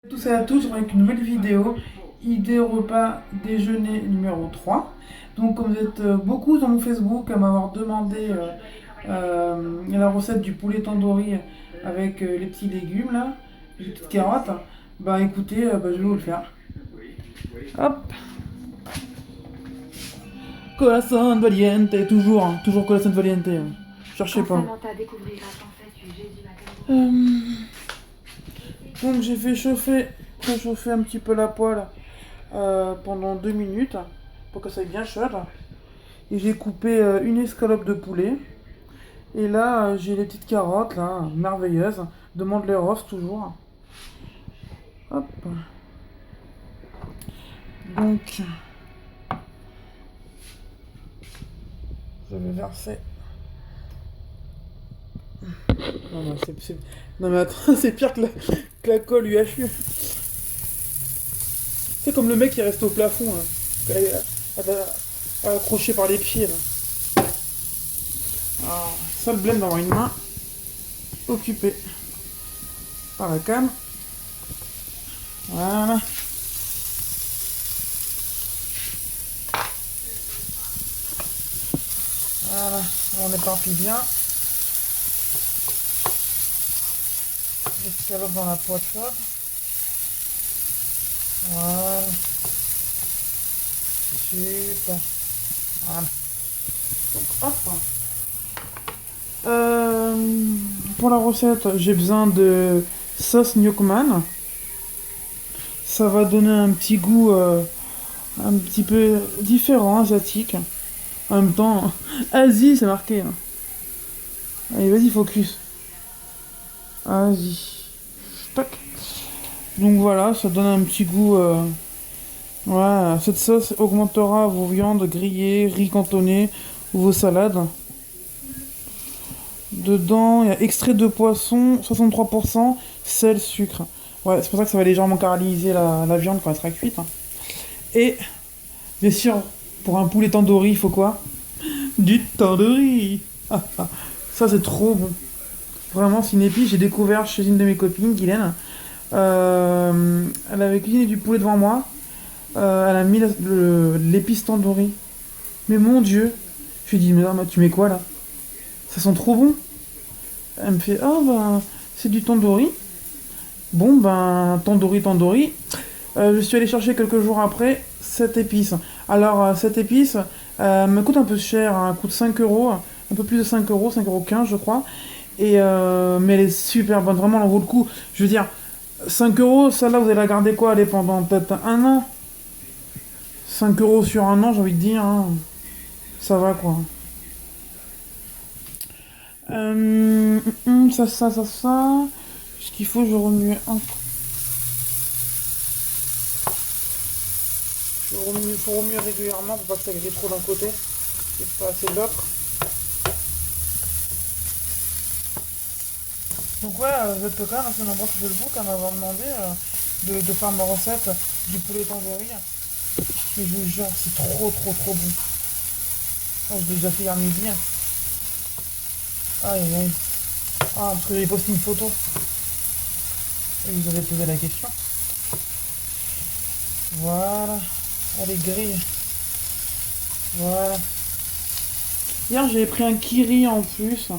Tous et à tous, avec une nouvelle vidéo, idée repas déjeuner numéro 3. Donc comme vous êtes beaucoup dans mon Facebook à m'avoir demandé la recette du poulet tandoori avec les petits légumes là, les petites carottes, bah écoutez, je vais vous le faire. Hop, corazon valiente, toujours, hein, toujours corazon valiente, hein. Cherchez pas. Euh, donc j'ai fait préchauffer un petit peu la poêle pendant 2 minutes pour que ça aille bien chaude. Et j'ai coupé une escalope de poulet. Et là, j'ai les petites carottes, là, merveilleuses, de Mandeleros toujours. Hop. Donc, je vais verser. Non, mais attends, c'est pire que la colle UHU. C'est comme le mec qui reste au plafond, là, accroché par les pieds, là. Alors, ça le blême d'avoir une main occupée par la canne. Voilà. Voilà, on éparpille bien. L'escalope dans la poêle chaude. Voilà. Super. Voilà. Donc, hop. Pour la recette, j'ai besoin de sauce Gnocchman. Ça va donner un petit goût un petit peu différent, asiatique. En même temps, Asie, c'est marqué, hein. Allez, vas-y, focus. Asie. Tac. Donc voilà, ça donne un petit goût. Voilà, cette sauce augmentera vos viandes grillées, riz cantonné ou vos salades. Dedans, il y a extrait de poisson, 63%, sel, sucre. Ouais, c'est pour ça que ça va légèrement caraméliser la viande quand elle sera cuite, hein. Et, bien sûr, pour un poulet tandoori, il faut quoi? Du tandoori. Ça, c'est trop bon. Vraiment, c'est une épice. J'ai découvert chez une de mes copines, Guylaine. Elle avait cuisiné du poulet devant moi. Elle a mis l'épice tandoori. Mais mon Dieu. Je lui ai dit, mais non, tu mets quoi là? Ça sent trop bon. Elle me fait, ah ben, c'est du tandoori. Bon ben, tandoori. Je suis allé chercher quelques jours après cette épice. Alors, cette épice me coûte un peu cher, hein. Elle coûte 5 euros, un peu plus de 5 euros, 5,15 € je crois. Mais elle est super bonne, vraiment, elle en vaut le coup. Je veux dire, 5 euros, celle-là, vous allez la garder quoi? Elle est pendant peut-être un an. 5 euros sur un an, j'ai envie de dire, hein. Ça va quoi. Ça. Ce qu'il faut, je remue un. Il faut remuer régulièrement pour pas que ça grille trop d'un côté et pas assez de l'autre. Donc ouais, vous êtes quand même assez nombreux sur Facebook à m'avoir demandé de faire ma recette du poulet tandoori. Mais je vous jure, c'est trop bon. Ah, je l'ai déjà fait hier midi. Aïe aïe aïe. Ah, parce que j'avais posté une photo. Et vous avez posé la question. Voilà. Elle est grille. Voilà. Hier, j'avais pris un kiri en plus.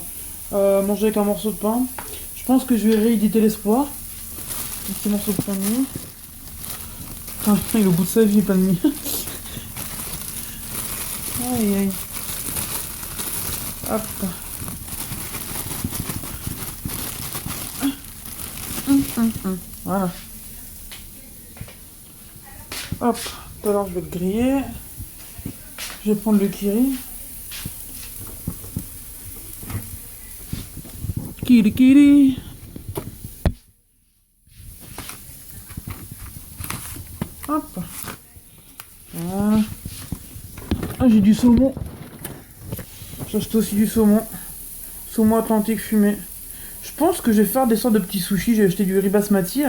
Mangé avec un morceau de pain. Je pense que je vais rééditer l'espoir. Un petit morceau de pain de mie. Putain, il est au bout de sa vie, pain de mie. Aïe aïe. Hop. Voilà. Hop. Tout à l'heure, je vais le griller. Je vais prendre le kiri. Kiri. Hop. Voilà. Ah, j'ai du saumon. J'achète aussi du saumon. Saumon atlantique fumé. Je pense que je vais faire des sortes de petits sushis. J'ai acheté du riz basmati.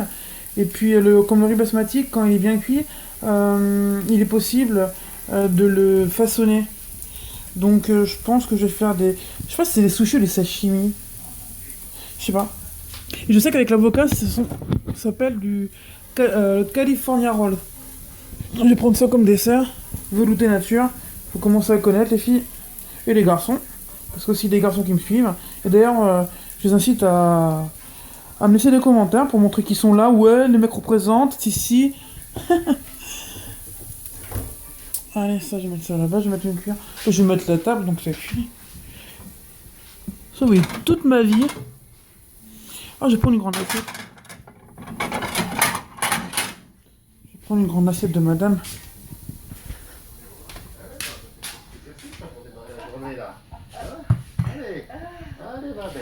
Et puis, comme le riz basmati, quand il est bien cuit, il est possible de le façonner. Donc, je pense que je vais faire des. Je sais pas si c'est des sushis ou des sashimi. Je sais pas. Et je sais qu'avec l'avocat, ça s'appelle du California Roll. Je vais prendre ça comme dessert. Velouté nature. Faut commencer à connaître les filles et les garçons. Parce que aussi les garçons qui me suivent. Et d'ailleurs, je les incite à me laisser des commentaires pour montrer qu'ils sont là. Ouais, les mecs représentent. Si. Allez, ça, je vais mettre ça là-bas. Je vais mettre une cuillère. Je vais mettre la table, donc c'est cuit. Ça, oui, toute ma vie. Ah, je vais prendre une grande assiette. Je vais prendre une grande assiette de madame.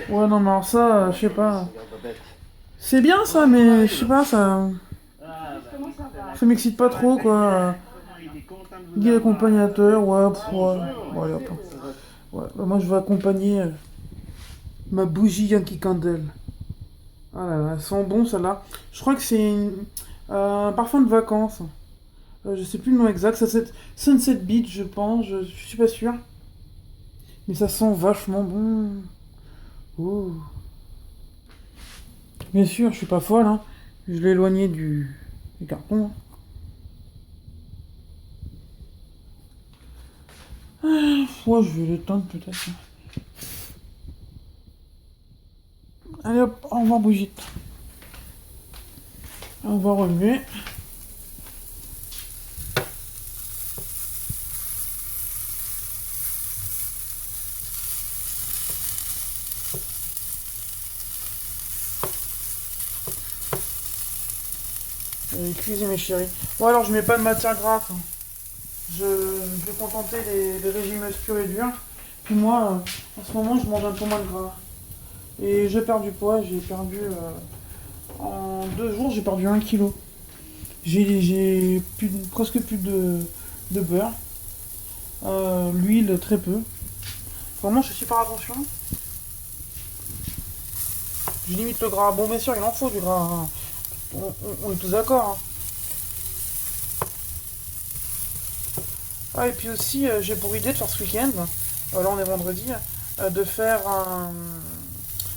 Ouais, non, mais alors ça, je sais pas. C'est bien ça, mais je sais pas, ça m'excite pas trop, quoi. Guide accompagnateur, ouais, ouais, allez, hop. Ouais, bah, moi je vais accompagner ma bougie Yankee Candle. Ah là là, elles sont bon celle-là. Je crois que c'est un parfum de vacances. Je sais plus le nom exact, ça c'est Sunset Beach, je pense, je suis pas sûr. Mais ça sent vachement bon. Oh. Bien sûr, je suis pas folle, hein. Je l'ai éloigné du carton. Ouais, je vais l'éteindre peut-être. Allez hop, au revoir Brigitte. On va relever. Cuisine mes chéris. Bon alors je mets pas de matière grasse. Hein. Je vais contenter les régimes purs et durs. Puis moi, en ce moment, je mange un peu moins de gras. Et je perds du poids. J'ai perdu... en 2 jours, j'ai perdu 1 kg. Presque plus de beurre. L'huile, très peu. Vraiment, je fais super attention. Je limite le gras. Bon, bien sûr, il en faut du gras. Hein. On est tous d'accord. Hein. Ah, et puis aussi, j'ai pour idée de faire ce week-end, là on est vendredi, de faire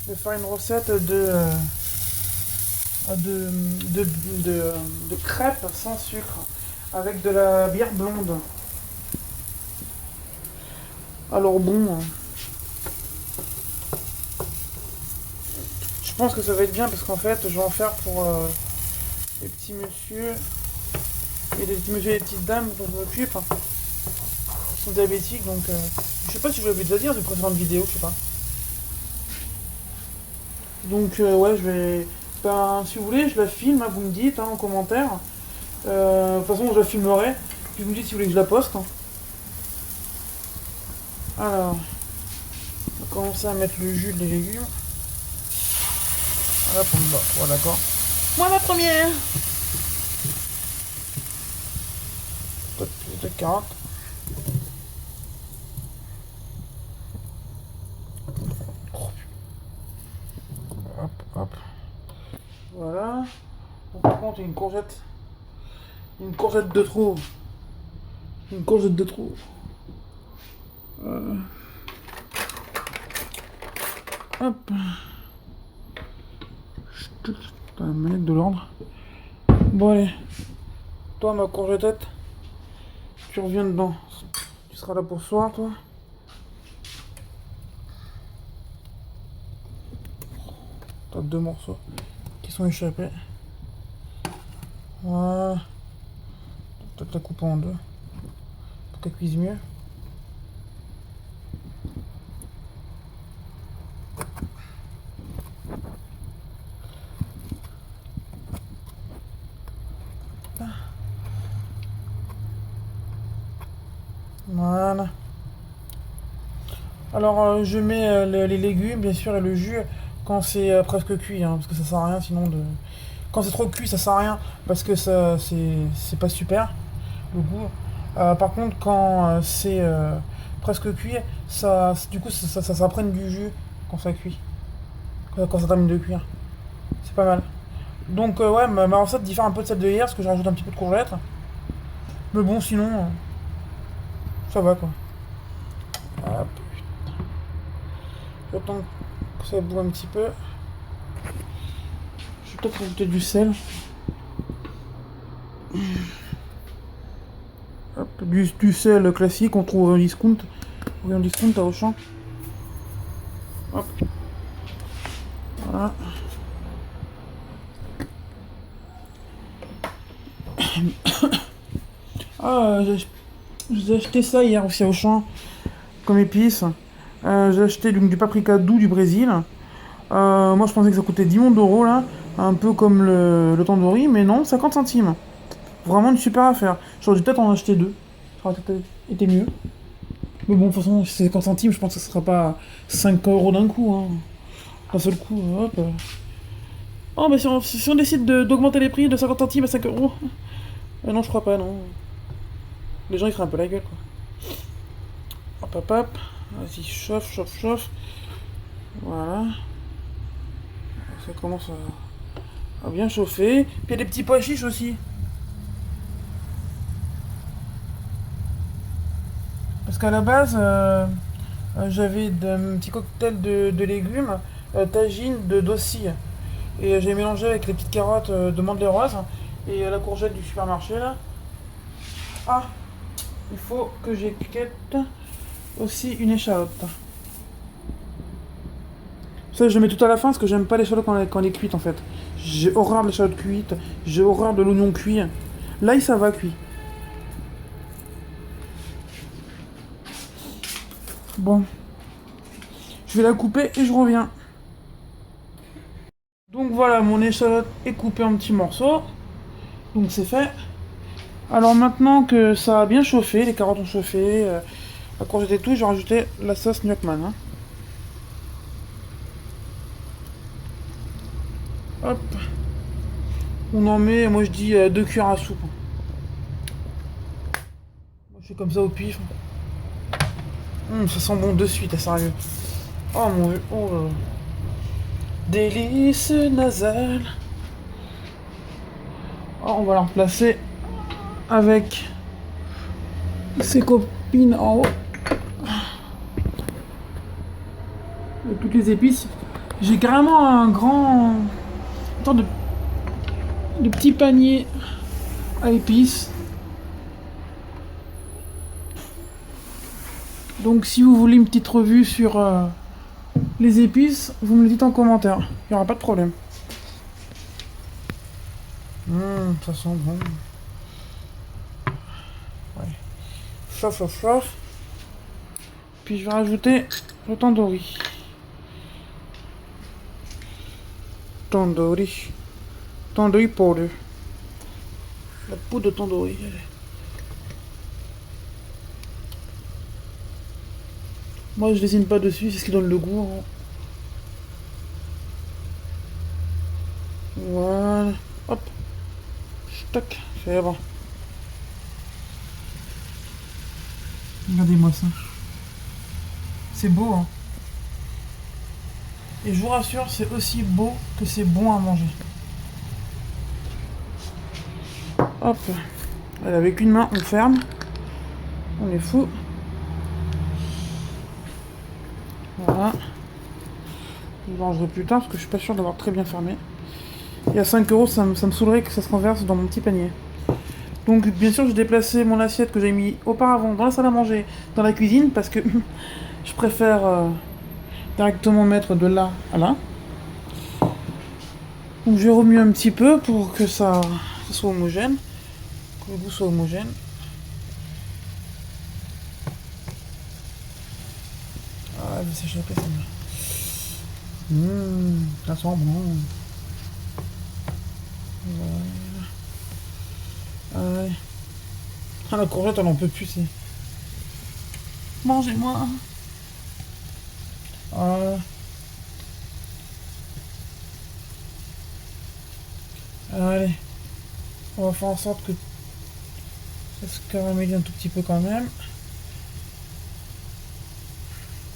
une recette de, de, de crêpes sans sucre, avec de la bière blonde. Alors bon, je pense que ça va être bien parce qu'en fait, je vais en faire pour les petits messieurs et les petits messieurs et les petites dames dont je m'occupe. Ils sont diabétiques, donc je sais pas si je l'avais déjà dit dans une précédente vidéo, je sais pas. Donc ouais, je vais... Ben, si vous voulez, je la filme, hein, vous me dites hein, en commentaire. De toute façon, je la filmerai. Puis vous me dites si vous voulez que je la poste. Hein. Alors, on va commencer à mettre le jus des légumes. Voilà, pour le bas. Voilà, d'accord. Moi, la première. Peut-être de carottes. Hop, hop. Voilà. Donc, par contre, il y a une courgette. Une courgette de trop. Une courgette de trop. Hop. Putain, manette de l'ordre. Bon, allez. Toi, ma courgettette, tu reviens dedans. Tu seras là pour ce soir, toi. T'as 2 morceaux qui sont échappés. Voilà. Peut-être la couper en deux pour qu'elle cuise mieux. Voilà. Alors je mets les légumes bien sûr et le jus quand c'est presque cuit hein, parce que ça sert à rien sinon de... Quand c'est trop cuit ça sert à rien parce que ça c'est pas super le goût. Par contre quand c'est presque cuit du coup ça prenne du jus quand ça cuit. Quand ça termine de cuire. C'est pas mal. Donc ouais ma recette diffère un peu de celle de hier parce que je rajoute un petit peu de courgettes. Mais bon sinon ça va quoi. Hop. J'attends que ça boue un petit peu. vais peut-être rajouter du sel. Hop, du sel classique, on trouve un discount. Un discount à Auchan. Hop. Voilà. Ah, j'ai acheté ça hier aussi à Auchan, comme épice. J'ai acheté du paprika doux du Brésil. Moi je pensais que ça coûtait 10 d'euros là, un peu comme le tandoori, mais non, 50 centimes. Vraiment une super affaire. J'aurais dû peut-être en acheter deux. Ça aurait peut-être été mieux. Mais bon, de toute façon, c'est 50 centimes, je pense que ce sera pas 5 euros d'un coup. Hein. Un seul coup, hop. Oh, mais si on décide d'augmenter les prix de 50 centimes à 5 euros. Non, je crois pas, non. Les gens ils feraient un peu la gueule, quoi. Hop, hop, hop. Vas-y, chauffe, chauffe, chauffe. Voilà. Ça commence à bien chauffer. Puis il y a des petits pois chiches aussi. Parce qu'à la base, j'avais un petit cocktail de légumes, tagine de docile. Et j'ai mélangé avec les petites carottes de Mandeleroise et la courgette du supermarché là. Ah, il faut que j'équette aussi une échalote. Ça, je mets tout à la fin parce que j'aime pas l'échalote quand elle est cuite en fait. J'ai horreur de l'échalote cuite, j'ai horreur de l'oignon cuit. L'ail, ça va cuit. Bon, je vais la couper et je reviens. Donc voilà, mon échalote est coupée en petits morceaux. Donc c'est fait. Alors maintenant que ça a bien chauffé, les carottes ont chauffé, la courgette et tout, je vais rajouter la sauce Gnocchman. Hein. Hop. On en met, moi je dis 2 cuillères à soupe. Moi je fais comme ça au pif. Ça sent bon de suite, sérieux. Oh mon dieu, oh là là. Délice nasal. Oh, on va la remplacer avec ses copines en haut. Avec toutes les épices. J'ai carrément un grand... Attends, de petits paniers à épices. Donc si vous voulez une petite revue sur les épices, vous me le dites en commentaire. Il n'y aura pas de problème. Ça sent bon. Ouais. Chauffe, chauffe, chauffe. Puis je vais rajouter le tandoori. Tandoori. Tandoori powder. La poudre de tandoori. Moi je dessine pas dessus, c'est ce qui donne le goût. Hein. Voilà. Hop. Tac. C'est bon. Regardez-moi ça. C'est beau, hein. Et je vous rassure, c'est aussi beau que c'est bon à manger. Hop. Allez, avec une main, on ferme. On est fou. Voilà. Je le rangerai plus tard parce que je suis pas sûr d'avoir très bien fermé. Et à 5 euros, ça me saoulerait que ça se renverse dans mon petit panier. Donc, bien sûr, j'ai déplacé mon assiette que j'ai mis auparavant dans la salle à manger, dans la cuisine, parce que je préfère directement mettre de là à là. Donc, je remue un petit peu pour que ça soit homogène, que le goût soit homogène. Ah, elle va s'échapper celle-là. Ça sent bon. Voilà. Ouais. Ah, la courgette, elle en peut plus, c'est. Mangez-moi. Voilà. Allez. On va faire en sorte que ça se caramélise un tout petit peu quand même.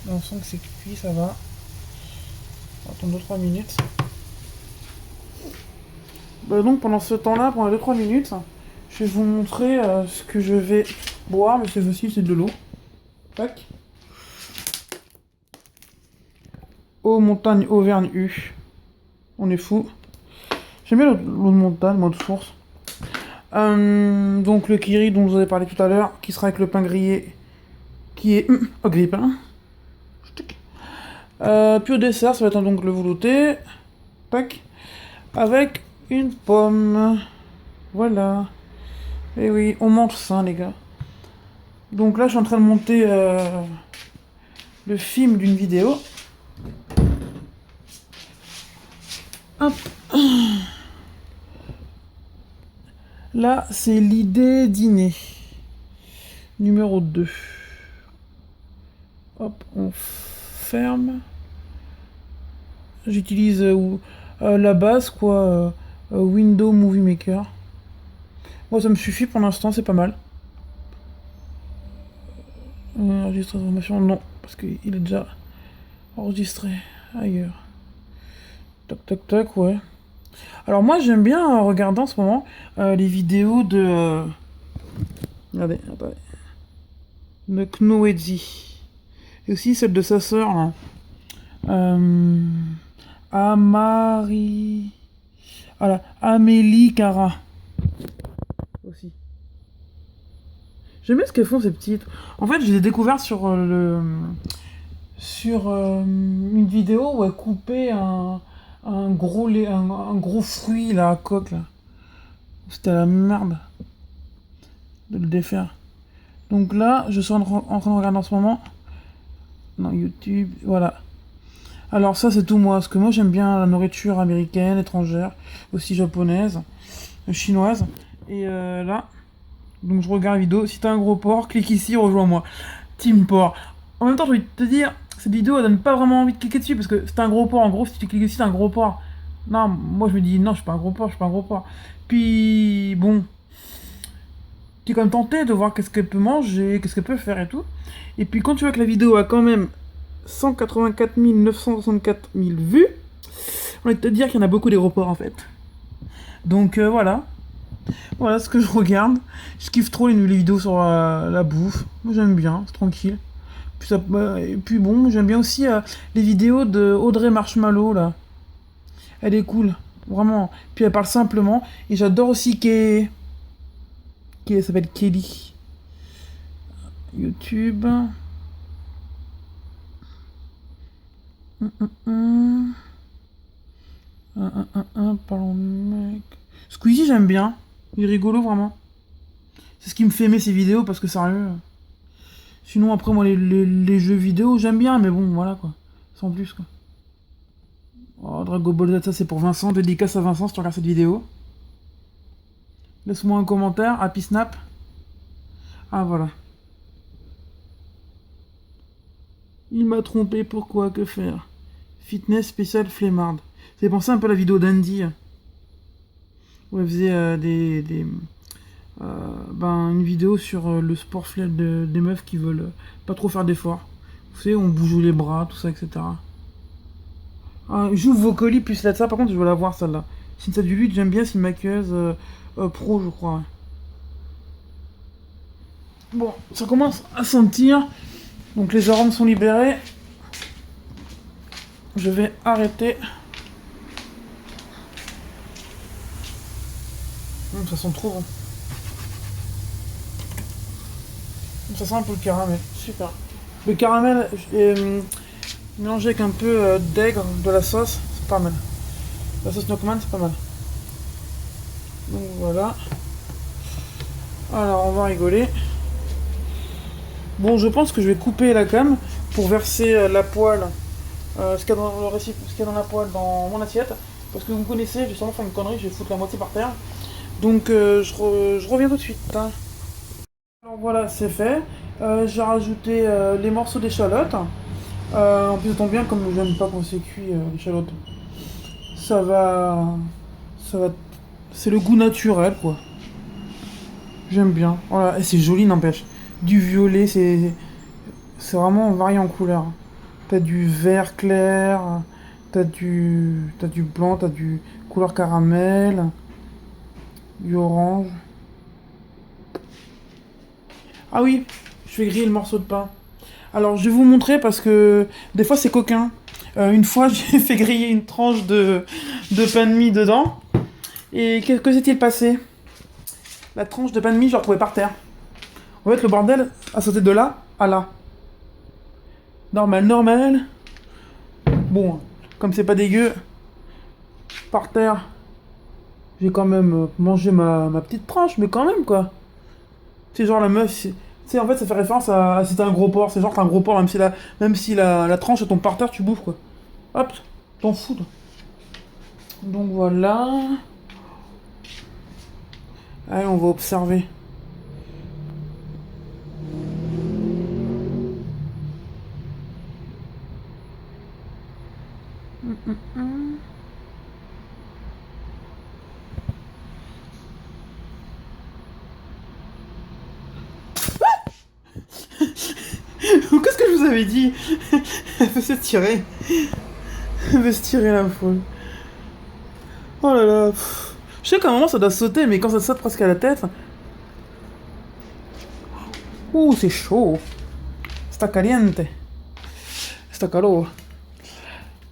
Là, on sent que c'est cuit, ça va. On va attendre 2-3 minutes. Bah donc pendant ce temps-là, pendant 2-3 minutes, je vais vous montrer ce que je vais boire, mais cette fois-ci c'est de l'eau. Tac. Eau Montagne Auvergne U. On est fou. J'aime bien l'eau de montagne, l'eau de source. Donc le kiri dont je vous avais parlé tout à l'heure, qui sera avec le pain grillé, qui est au grille-pain. Puis au dessert, ça va être donc le velouté. Tac. Avec une pomme. Voilà. Et oui, on mange ça, les gars. Donc là, je suis en train de monter le film d'une vidéo. Hop. Là, c'est l'idée dîner. Numéro 2. Hop, on ferme. J'utilise la base, quoi. Windows Movie Maker. Moi, ça me suffit pour l'instant, c'est pas mal. Enregistrer l'information, non, parce qu'il est déjà enregistré ailleurs. Tac, tac, tac, ouais. Alors moi, j'aime bien regarder en ce moment les vidéos de... regardez, attendez. De Knoedzi. Et aussi celle de sa sœur, là. Amari... Voilà, Amélie Cara. Aussi. J'aime bien ce qu'elles font, ces petites. En fait, je les ai découvertes sur une vidéo où elle coupait un gros fruit, là, à coque, là. C'était la merde de le défaire. Donc là, je suis en train de regarder en ce moment. Non, YouTube, voilà. Alors ça, c'est tout moi, parce que moi, j'aime bien la nourriture américaine, étrangère, aussi japonaise, chinoise. Et là, donc je regarde la vidéo. Si t'as un gros porc, clique ici, rejoins-moi. Team porc. En même temps, j'ai envie de te dire, cette vidéo, elle donne pas vraiment envie de cliquer dessus, parce que c'est un gros porc. En gros, si tu cliques ici, c'est un gros porc. Non, moi, je me dis, non, je suis pas un gros porc, je suis pas un gros porc. Puis, bon, tu es quand même tenté de voir qu'est-ce qu'elle peut manger, qu'est-ce qu'elle peut faire et tout. Et puis, quand tu vois que la vidéo a quand même 184 964 000 vues, on va te dire qu'il y en a beaucoup des gros porcs, en fait. Donc, voilà. Voilà ce que je regarde. Je kiffe trop les vidéos sur la bouffe. Moi j'aime bien, c'est tranquille. Puis et puis bon, j'aime bien aussi les vidéos de Audrey Marshmallow là. Elle est cool, vraiment. Puis elle parle simplement. Et j'adore aussi elle s'appelle Kelly. YouTube. Parlons de mec. Squeezie j'aime bien. Il est rigolo vraiment. C'est ce qui me fait aimer ces vidéos parce que sérieux. Sinon après moi les jeux vidéo j'aime bien mais bon voilà quoi. Sans plus quoi. Oh Dragon Ball Z ça c'est pour Vincent. Dédicace à Vincent si tu regardes cette vidéo. Laisse-moi un commentaire. Happy Snap. Ah voilà. Il m'a trompé, pourquoi, que faire? Fitness spécial flemmarde. Ça fait penser un peu à la vidéo d'Andy. Où elle faisait une vidéo sur le sport des meufs qui veulent pas trop faire d'efforts. Vous savez, on bouge les bras, tout ça, etc. J'ouvre vos colis plus là de ça, par contre je veux la voir celle-là. Cynthia Duluth, j'aime bien, c'est une maquilleuse pro, je crois. Ouais. Bon, ça commence à sentir. Donc les arômes sont libérés. Je vais arrêter. Ça sent trop bon. Ça sent un peu le caramel. Super. Le caramel mélangé avec un peu d'aigre, de la sauce, c'est pas mal. La sauce Knockman, c'est pas mal. Donc voilà. Alors on va rigoler. Bon, je pense que je vais couper la cam pour verser la poêle, ce qu'il y a dans le récip, ce qu'il y a dans la poêle dans mon assiette. Parce que vous me connaissez, je vais sûrement faire une connerie, je vais foutre la moitié par terre. Donc je reviens tout de suite. Hein. Alors voilà, c'est fait. J'ai rajouté les morceaux d'échalote. En plus, ça tombe bien, comme j'aime pas quand c'est cuit l'échalote. Ça va. Ça va. C'est le goût naturel, quoi. J'aime bien. Voilà, et c'est joli, n'empêche. Du violet, c'est vraiment varié en couleurs. T'as du vert clair, t'as du blanc, t'as du couleur caramel, du orange. Ah oui, je vais griller le morceau de pain. Alors, je vais vous montrer parce que des fois c'est coquin. Une fois, j'ai fait griller une tranche de pain de mie dedans. Et que s'est-il passé? La tranche de pain de mie, je la retrouvais par terre. En fait, le bordel a sauté de là à là. Normal, normal. Bon, comme c'est pas dégueu, par terre, j'ai quand même mangé ma petite tranche, mais quand même, quoi. C'est genre la meuf, tu sais, en fait, ça fait référence à si t'as un gros porc. C'est genre t'as un gros porc, même si la tranche elle tombe par terre, tu bouffes, quoi. Hop, t'en fous, toi. Donc voilà. Allez, on va observer. Qu'est-ce que je vous avais dit? Elle veut se tirer. Elle veut se tirer la foule. Oh là là. Je sais qu'à un moment ça doit sauter, mais quand ça saute presque à la tête. Ouh, c'est chaud. Sta caliente. Sta calor.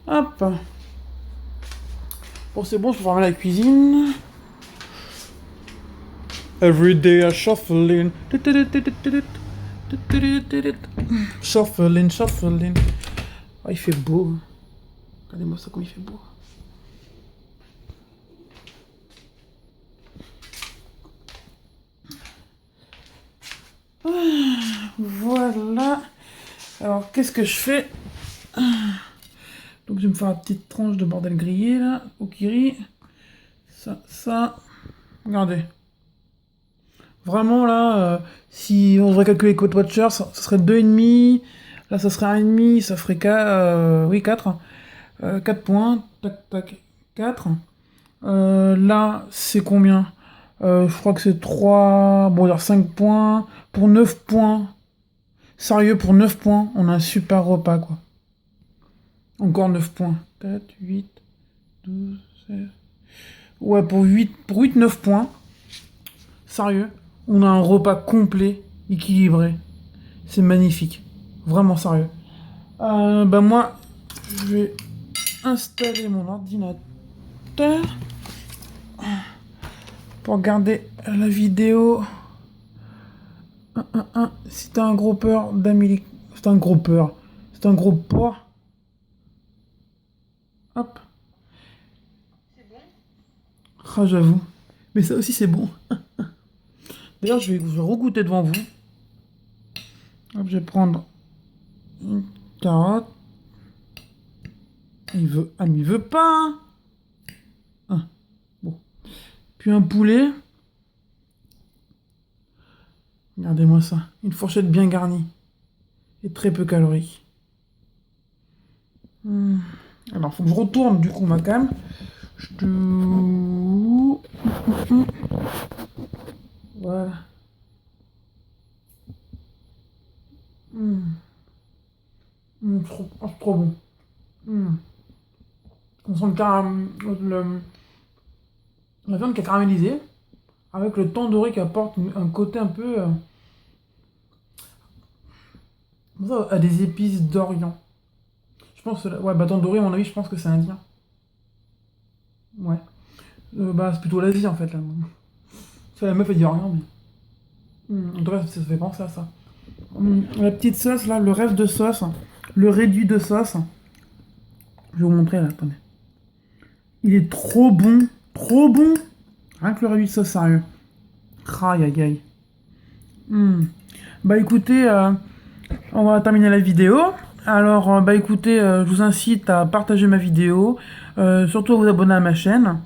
Hop. Bon, c'est bon, je peux fermer la cuisine. Every day I shuffling. Shuffling, shuffling. Oh, il fait beau. Regardez-moi ça comme il fait beau. Voilà. Alors, qu'est-ce que je fais? Donc, je vais me faire une petite tranche de bordel grillé, là, au kiri. Ça. Regardez. Vraiment, là, si on devrait calculer Code Watcher, ça serait 2,5. Là, ça serait 1,5. Ça ferait 4. 4 points. Tac, tac. 4. Là, c'est combien? Je crois que c'est 3. Bon, dire 5 points. Pour 9 points. Sérieux, pour 9 points, on a un super repas, quoi. Encore 9 points. 4, 8, 12, 16. Ouais, pour 8, 9 points. Sérieux, on a un repas complet, équilibré. C'est magnifique. Vraiment sérieux. Moi, je vais installer mon ordinateur pour regarder la vidéo. Si t'as un gros peur d'Amélie. C'est un gros peur. C'est un gros porc. Hop. C'est bon? Ah, j'avoue. Mais ça aussi, c'est bon. D'ailleurs, je vais regoûter devant vous. Hop, je vais prendre une carotte. Il veut. Ah, mais il veut pas. Ah, bon. Puis un poulet. Regardez-moi ça. Une fourchette bien garnie. Et très peu calorique. Alors, faut que je retourne du coup ma cam. Voilà. C'est trop bon. On sent la viande qui a caramélisé, avec le thon doré qui apporte un côté un peu à des épices d'Orient. Je pense que ouais, thon doré, à mon avis, je pense que c'est indien. Ouais. C'est plutôt l'Asie en fait là. Ça, la meuf elle dit Orient, mais. En tout cas, ça fait penser à ça. La petite sauce là, le rêve de sauce, le réduit de sauce. Je vais vous montrer là, attendez. Il est trop bon, trop bon. Rien que le réduit de sauce, sérieux. Aïe aïe aïe. Écoutez, on va terminer la vidéo. Alors, écoutez, je vous incite à partager ma vidéo, surtout à vous abonner à ma chaîne,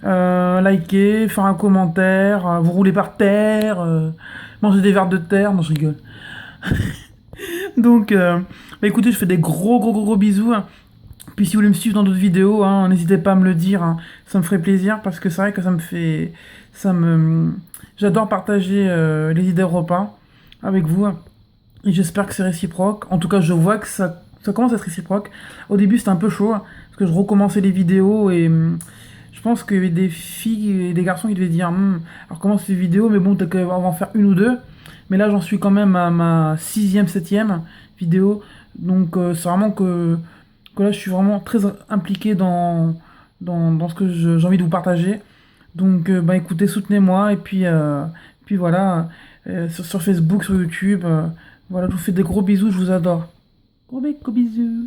liker, faire un commentaire, vous rouler par terre, manger des vers de terre. Non, je rigole. Donc, écoutez, je fais des gros bisous. Puis si vous voulez me suivre dans d'autres vidéos, n'hésitez pas à me le dire, ça me ferait plaisir parce que c'est vrai que j'adore partager les idées repas avec vous et j'espère que c'est réciproque. En tout cas, je vois que ça commence à être réciproque. Au début, c'était un peu chaud parce que je recommençais les vidéos et je pense qu'il y avait des filles et des garçons qui devaient dire alors comment ces vidéos, mais bon, t'as qu'à en faire une ou deux. Mais là, j'en suis quand même à ma 6e, 7e vidéo. Donc, c'est vraiment que là, je suis vraiment très impliqué dans ce que j'ai envie de vous partager. Donc, bah écoutez, soutenez-moi. Et puis voilà, sur Facebook, sur YouTube. Voilà, je vous fais des gros bisous, je vous adore. Gros bisous.